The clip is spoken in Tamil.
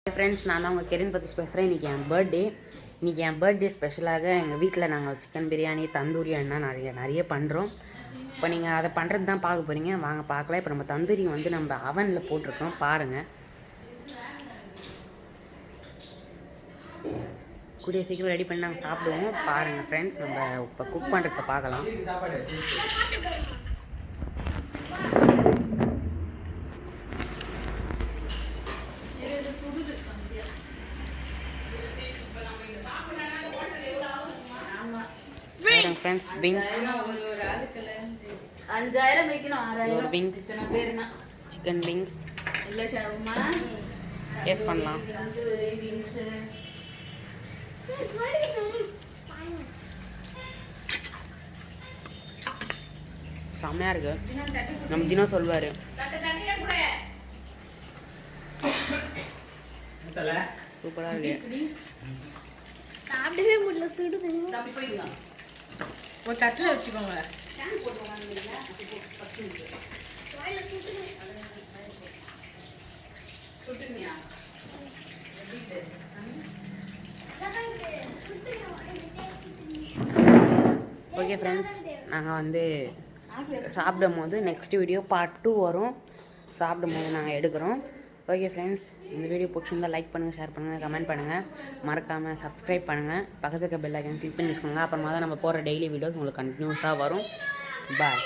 ஃப்ரெண்ட்ஸ், நான் தான் உங்கள் கெரின் பற்றி பேசுகிறேன். இன்றைக்கி என் பர்த்டே ஸ்பெஷலாக எங்கள் வீட்டில் நாங்கள் சிக்கன் பிரியாணி தந்தூரி எல்லாம் நிறைய பண்ணுறோம். இப்போ நீங்கள் அதை பண்ணுறது தான் பார்க்க போகிறீங்க. வாங்க பார்க்கலாம். இப்போ நம்ம தந்தூரி வந்து நம்ம அவனில் போட்டிருக்கோம், பாருங்கள். கூடிய சீக்கிரம் ரெடி பண்ணி நாங்கள் சாப்பிடுவோம். பாருங்கள் ஃப்ரெண்ட்ஸ், நம்ம இப்போ குக் பண்ணுறத பார்க்கலாம். ஃப்ரெண்ட்ஸ், விங்ஸ் 5000 வைக்கணும். 6000 விங்ஸ், சிக்கன் விங்ஸ் இல்ல ஷவர்மா டேஸ்ட் பண்ணலாம். செம்மையாக இருக்கு. நம்ம தினோ சொல்வார், சூப்பராக இருக்கு. சாப்பிடவே முடியல, சுடுது. ஒரு தட்டில் வச்சுக்கோங்க. ஓகே ஃப்ரெண்ட்ஸ், நாங்கள் வந்து சாப்பிடும் போது நெக்ஸ்ட் வீடியோ பார்ட் 2 வரும். சாப்பிடும் போது நாங்கள் எடுக்கிறோம். ஓகே ஃப்ரெண்ட்ஸ், இந்த வீடியோ பிடிச்சிருந்தால் லைக் பண்ணுங்கள், ஷேர் பண்ணுங்கள், கமெண்ட் பண்ணுங்கள், மறக்காமல் சப்ஸ்கிரைப் பண்ணுங்கள், பக்கத்துக்கு பெல் ஐக்கான் கிளிக் பண்ணி வச்சுக்கோங்க. அப்புறமா தான் நம்ம போகிற டெய்லி வீடியோஸ் உங்களுக்கு கண்டினியூஸாக வரும். பாய்.